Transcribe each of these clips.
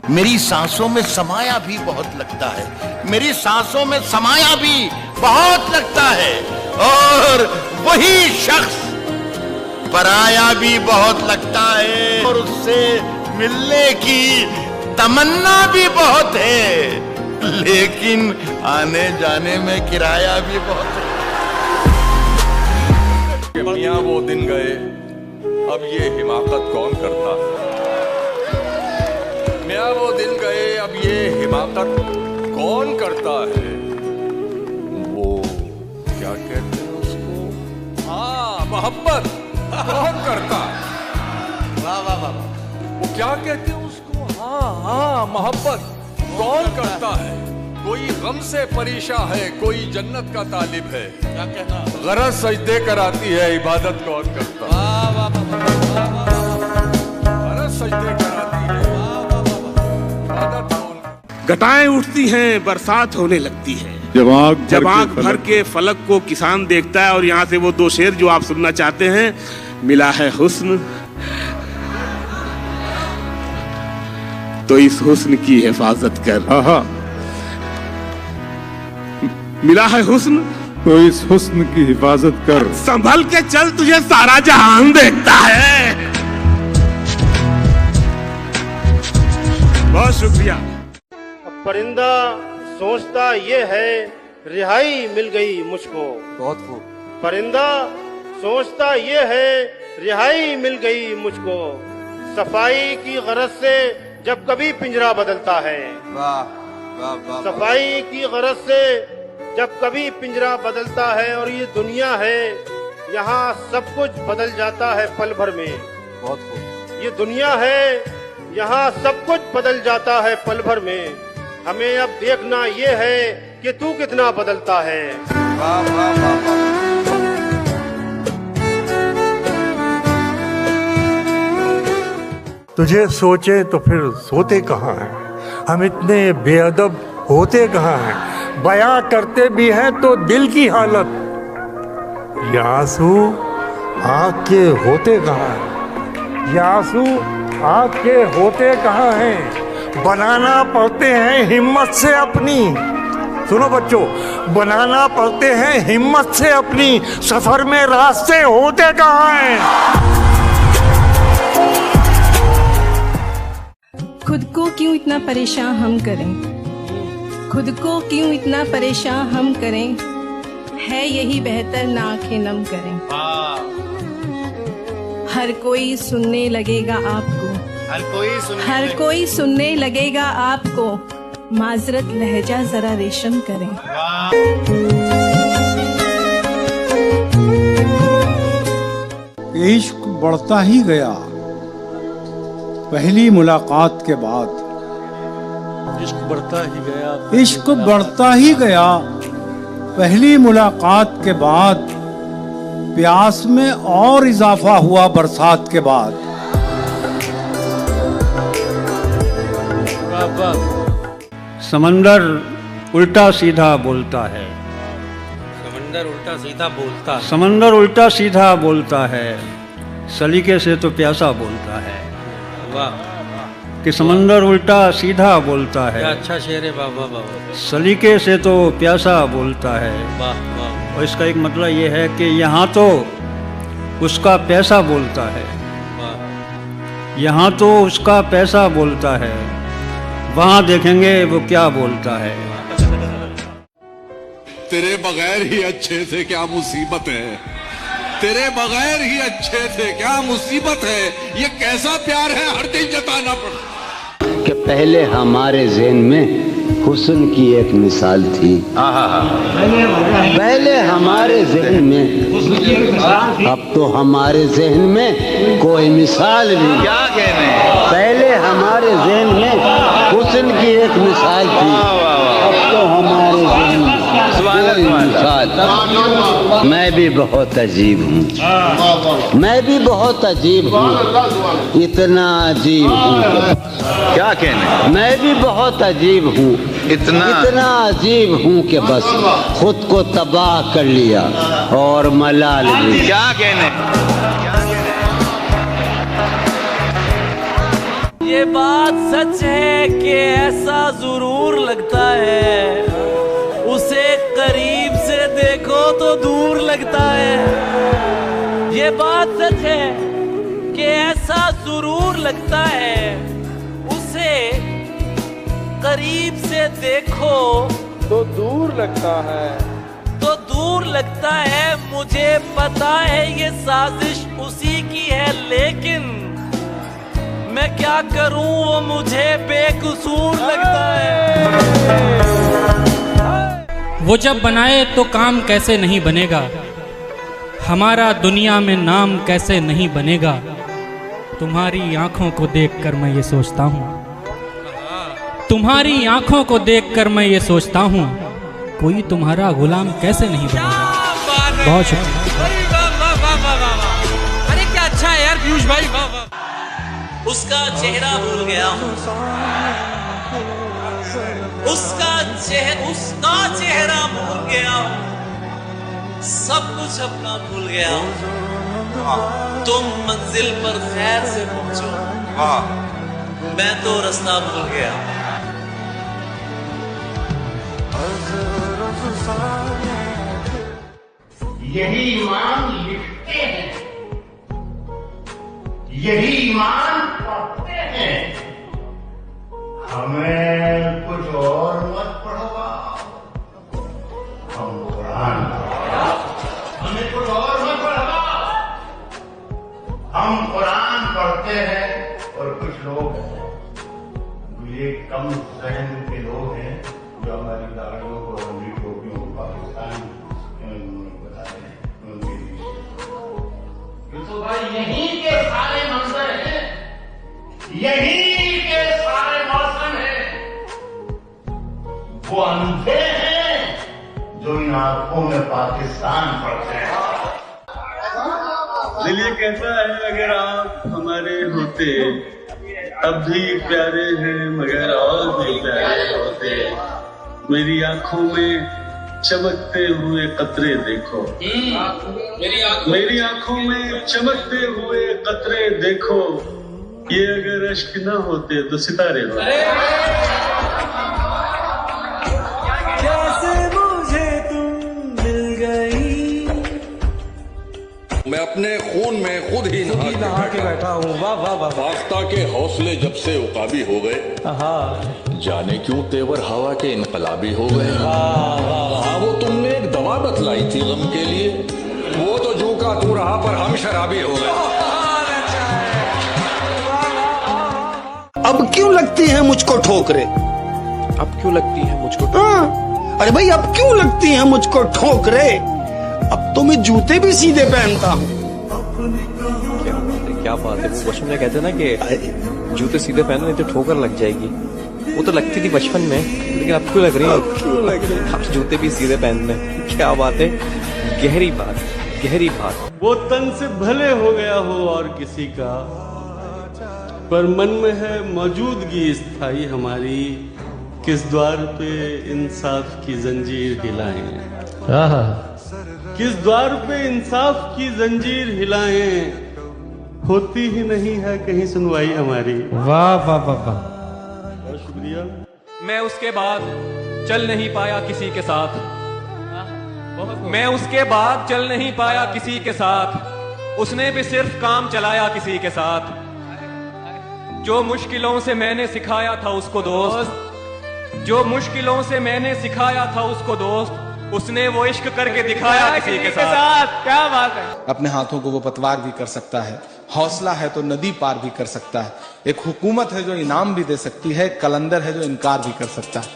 मेरी सांसों में समाया भी बहुत लगता है, मेरी सांसों में समाया भी बहुत लगता है, और वही शख्स पराया भी बहुत लगता है, और उससे मिलने की तमन्ना भी बहुत है, लेकिन आने जाने में किराया भी बहुत है। मियां वो दिन गए, अब ये हिमाकत कौन करता है। मियां वो दिन गए, अब ये हिमाकत कौन करता है। वो क्या कहते हैं उसको, हाँ मोहब्बत कौन करता है। वाह वाह वाह। वो क्या कहते हैं उसको, हाँ हाँ मोहब्बत कौन करता है। कोई गम से परेशान है, कोई जन्नत का तालिब है, क्या कहना, गरज सजदे कराती है, इबादत कौन करता है। वाह वाह वाह, गरज सजदे कराती है, इबादत कौन। घटाएं उठती हैं, बरसात होने लगती है, जब आंख भर के फलक को किसान देखता है। और यहाँ से वो दो शेर जो आप सुनना चाहते हैं, मिला है हुस्न तो इस हुस्न की हिफाजत कर। मिला है हुस्न तो इस हुस्न की हिफाजत कर, संभल के चल, तुझे सारा जहान देखता है। बहुत शुक्रिया। परिंदा सोचता ये है, रिहाई मिल गई मुझको। बहुत खूब। परिंदा सोचता ये है, रिहाई मिल गई मुझको। सफाई की गरज से जब कभी पिंजरा बदलता है, वाह वाह वाह। सफाई की गरज से जब कभी पिंजरा बदलता है, और ये दुनिया है यहाँ सब कुछ बदल जाता है पल भर में। बहुत खूब। ये दुनिया है यहाँ सब कुछ बदल जाता है पल भर में। हमें अब देखना ये है कि तू कितना बदलता है। वाह वाह वाह वाह। तुझे सोचे तो फिर सोते कहाँ हैं, हम इतने बेअदब होते कहाँ हैं। बयां करते भी हैं तो दिल की हालत, ये आंसू आँख के होते कहाँ हैं, ये आंसू आँख के होते कहाँ हैं। बनाना पड़ते हैं हिम्मत से अपनी, सुनो बच्चों, बनाना पड़ते हैं हिम्मत से अपनी, सफर में रास्ते होते कहाँ हैं। खुद को क्यों इतना परेशान हम करें, खुद को क्यों इतना परेशान हम करें, है यही बेहतर ना आंखें नम करें। हर कोई सुनने लगेगा आपको, हर कोई सुनने लगेगा आपको, माजरत लहजा जरा रेशम करें। इश्क बढ़ता ही गया पहली मुलाकात के बाद, इश्क बढ़ता ही गया, इश्क बढ़ता ही गया पहली मुलाकात के बाद, प्यास में और इजाफा हुआ बरसात के बाद। समंदर उल्टा सीधा बोलता है, समंदर उल्टा सीधा बोलता है, समंदर उल्टा सीधा बोलता है, सलीके से तो प्यासा बोलता है। वाह कि समंदर उल्टा सीधा बोलता है, अच्छा शेर है। बाबा बाबा, सलीके से तो प्यासा बोलता है। वाह वाह। और इसका एक मतलब ये है कि यहाँ तो उसका पैसा बोलता है, यहाँ तो उसका पैसा बोलता है, वहाँ देखेंगे वो क्या बोलता है। तेरे बगैर ही अच्छे थे क्या मुसीबत है, तेरे बगैर ही अच्छे थे क्या मुसीबत है। ये कैसा प्यार है हर दिन जताना पड़ता कि पहले हमारे ज़हन में हुस्न की एक मिसाल थी, पहले हमारे ज़हन में, अब तो हमारे ज़हन में कोई मिसाल नहीं। क्या कहने, पहले हमारे ज़हन में हुस्न की एक मिसाल थी, अब तो हमारे ज़हन में कोई मिसाल। मैं भी बहुत अजीब हूँ, मैं भी बहुत अजीब हूँ, इतना अजीब हूँ। क्या कहने, मैं भी बहुत अजीब हूँ, इतना अजीब हूँ कि बस खुद को तबाह कर लिया और मलाल भी। क्या कहने, ये बात सच है कि ऐसा जरूर लगता है, उसे करीब से देखो तो दूर लगता है। ये बात सच है कि ऐसा जरूर लगता है, उसे करीब से देखो तो दूर लगता है, तो दूर लगता है। मुझे पता है ये साजिश उसी की है, लेकिन मैं क्या करूं, वो मुझे बेकसूर लगता है। वो जब बनाए तो काम कैसे नहीं बनेगा, हमारा दुनिया में नाम कैसे नहीं बनेगा। तुम्हारी आंखों को देखकर मैं ये सोचता हूँ, तुम्हारी आंखों को देखकर मैं ये सोचता हूँ, कोई तुम्हारा गुलाम कैसे नहीं बनेगा। बहुत शुक्रिया। अरे क्या अच्छा है यार पीयूष भाई, वाह वाह। उसका चेहरा भूल गया हूँ, उसका चेहरा भूल गया हूँ, सब कुछ अपना भूल गया हूँ। तुम मंजिल पर खैर से पहुंचो, मैं तो रास्ता भूल गया। यही ईमान लिखते हैं, यही ईमान पढ़ते हैं। हमें कुछ और मत पढ़वा, हम कुरान हमें कुछ और मत पढ़वा, हम कुरान पढ़ते हैं। और कुछ लोग ये कम जहन के लोग हैं जो हमारी दाढ़ियों को, हमारी टोपियों को पाकिस्तान बता रहे हैं। तो भाई यहीं के सारे मंजर हैं, यहीं के सारे मौसम हैं। वो अंधे हैं जो इन आंखों में पाकिस्तान पढ़ते हैं। दिल ये कहता है अगर आप हमारे होते तब भी प्यारे हैं, मगर और भी प्यारे होते। मेरी आंखों में चमकते हुए कतरे देखो, मेरी आंखों में चमकते हुए कतरे देखो। ये अगर अश्क न होते तो सितारे होते। कैसे मुझे तुम मिल गई, मैं अपने खून में खुद ही नहा के बैठा हूँ। वाह वाह वाह। फाख्ता के हौसले जब से उकाबी हो गए, जाने क्यों तेवर हवा के इनकलाबी हो गए। हाँ, वो तुमने एक दवा बतलाई थी गम के लिए, वो तो जू का तू रहा पर हम शराबी हो गए। अब क्यों लगती है मुझको ठोकरे, अब क्यों लगती है मुझको? अरे भाई अब क्यों लगती है मुझको ठोकरे, अब तो मैं जूते भी सीधे पहनता हूँ। क्या बात है, वो बचपन में कहते ना कि जूते सीधे पहनो नहीं तो ठोकर लग जाएगी। वो तो लगती थी बचपन में, लेकिन अब क्यों लग रही है? अब जूते भी सीधे पहनने। क्या बात है, गहरी बात, गहरी बात। वो तन से भले हो गया हो और किसी का, पर मन में है मौजूदगी स्थायी हमारी। किस द्वार पे इंसाफ की जंजीर हिलाएं, किस द्वार पे इंसाफ की जंजीर हिलाएं, होती ही नहीं है कहीं सुनवाई हमारी। वाह वाह वाह वाह। बहुत शुक्रिया। मैं उसके बाद चल नहीं पाया किसी के साथ, मैं उसके बाद चल नहीं पाया किसी के साथ, उसने भी सिर्फ काम चलाया किसी के साथ। जो मुश्किलों से मैंने सिखाया था उसको दोस्त, जो मुश्किलों से मैंने सिखाया था उसको दोस्त, उसने वो इश्क करके दिखाया किसी के साथ। क्या बात है। अपने हाथों को वो पतवार भी कर सकता है, हौसला है तो नदी पार भी कर सकता है। एक हुकूमत है जो इनाम भी दे सकती है, कलंदर है जो इनकार भी कर सकता है।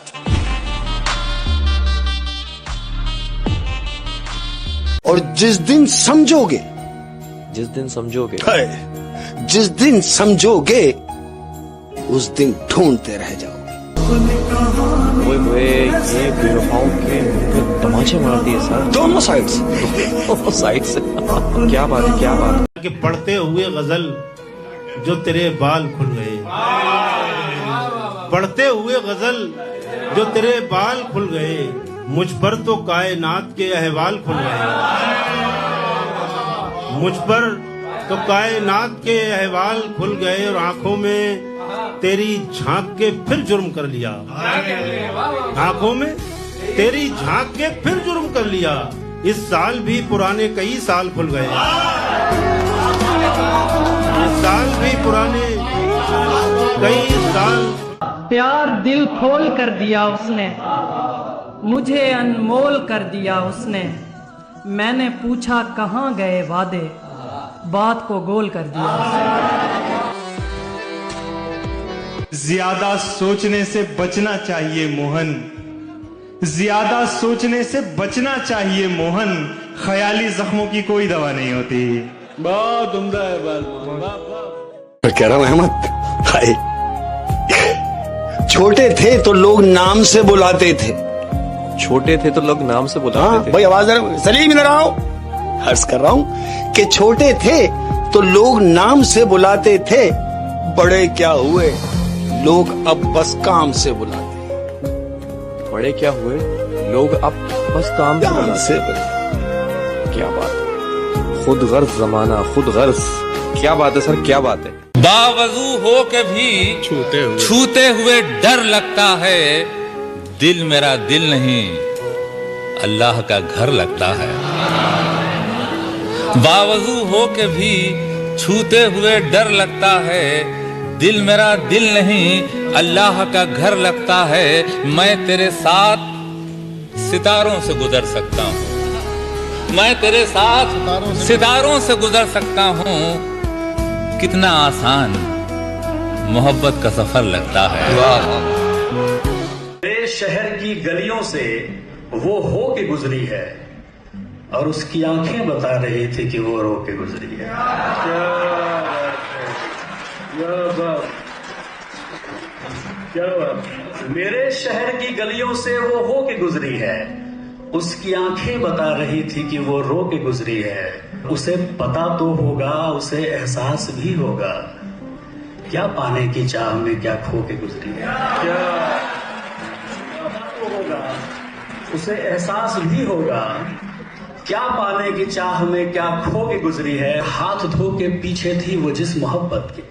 और जिस दिन समझोगे, जिस दिन समझोगे, जिस दिन समझोगे उस दिन ढूंढते रह जाओगे। ये बेवफाओं के तमाचे मारती है सर, दोनों साइड से। क्या बात है, क्या बात है। कि पढ़ते हुए गजल जो तेरे बाल खुल गए, पढ़ते हुए गजल जो तेरे बाल खुल गए, मुझ पर तो कायनात के अहवाल खुल गए, मुझ पर तो कायनात के अहवाल खुल गए और आंखों में तेरी झांक के फिर जुर्म कर लिया। आंखों में तेरी झांक के फिर जुर्म कर लिया। इस साल भी पुराने कई साल खुल गए। इस साल भी पुराने कई साल। प्यार दिल खोल कर दिया उसने, मुझे अनमोल कर दिया उसने। मैंने पूछा कहाँ गए वादे, बात को गोल कर दिया उसने। ज्यादा सोचने से बचना चाहिए मोहन, ज्यादा सोचने से बचना चाहिए मोहन। ख्याली जख्मों की कोई दवा नहीं होती। बहुत उम्दा है मैं कह रहा हूं अहमद, हाय छोटे थे तो लोग नाम से बुलाते थे। छोटे थे तो लोग नाम से बुलाते थे। भाई आवाज सलीम इधर आओ। हर्ष कर रहा हूं कि छोटे थे तो लोग नाम से बुलाते थे, बड़े क्या हुए लोग अब बस काम से बुलाते। बड़े क्या हुए लोग अब बस काम से क्या बात है, खुद गर्ज जमाना खुद गर्ज। क्या बात है सर, क्या बात है। बावजू हो के भी छूते हुए डर लगता है, दिल मेरा दिल नहीं अल्लाह का घर लगता है। बावजू हो के भी छूते हुए डर लगता है, दिल मेरा दिल नहीं अल्लाह का घर लगता है। मैं तेरे साथ सितारों से गुजर सकता हूँ, मैं तेरे साथ सितारों से गुजर सकता हूँ। कितना आसान मोहब्बत का सफर लगता है। मेरे शहर की गलियों से वो हो के गुजरी है और उसकी आंखें बता रही थी कि वो रो के गुजरी है। क्या बात। मेरे शहर की गलियों से वो हो के गुजरी है, उसकी आंखें बता रही थी कि वो रो के गुजरी है। उसे पता तो होगा, उसे एहसास भी होगा, क्या पाने की चाह में क्या खो के गुजरी है। क्या पता तो होगा, उसे एहसास भी होगा, क्या पाने की चाह में क्या खो के गुजरी है। हाथ धो के पीछे थी वो जिस मोहब्बत के,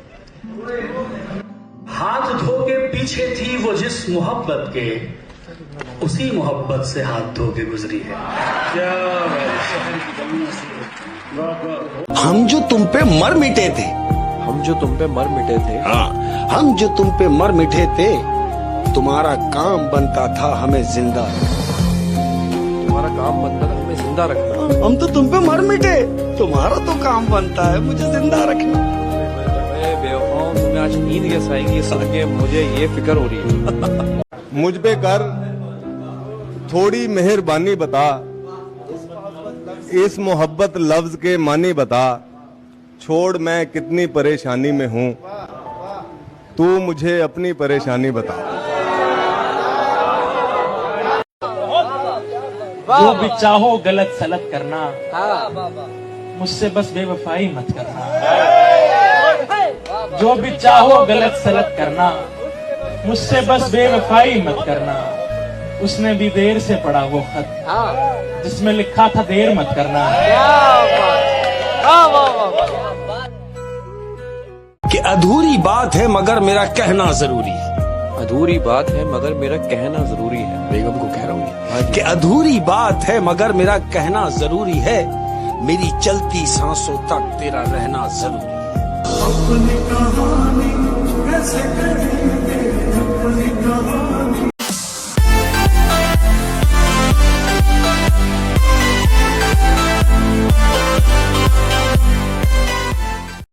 हाथ धो के पीछे थी वो जिस मोहब्बत के, उसी मोहब्बत से हाथ धो के गुजरी है। क्या हम जो तुम पे मर मिटे थे, हम जो तुम पे मर मिटे थे, हाँ हम जो तुम पे मर मिटे थे, तुम्हारा काम बनता था हमें जिंदा, तुम्हारा काम बनता था हमें जिंदा रखना। हम तो तुम पे मर मिटे, तुम्हारा तो काम बनता है मुझे जिंदा रखना। बेवफाओं तुम्हें आज नींद कैसे आएंगी सुन के, मुझे ये फिक्र हो रही है। मुझ पे कर थोड़ी मेहरबानी बता, इस मोहब्बत लफ्ज के मानी बता। छोड़ मैं कितनी परेशानी में हूँ, तू मुझे अपनी परेशानी बता। जो भी चाहो गलत सलत करना, मुझसे बस बेवफाई मत करना। जो भी चाहो गलत सलत करना, मुझसे बस बेवफाई मत करना। उसने भी देर से पढ़ा वो खत जिसमें लिखा था देर मत करना। कि अधूरी बात है मगर मेरा कहना जरूरी है। अधूरी बात है मगर मेरा कहना जरूरी है। बेगम को कह रहा हूँ कि अधूरी बात है मगर मेरा कहना जरूरी है। मेरी चलती सांसों तक तेरा रहना जरूरी है।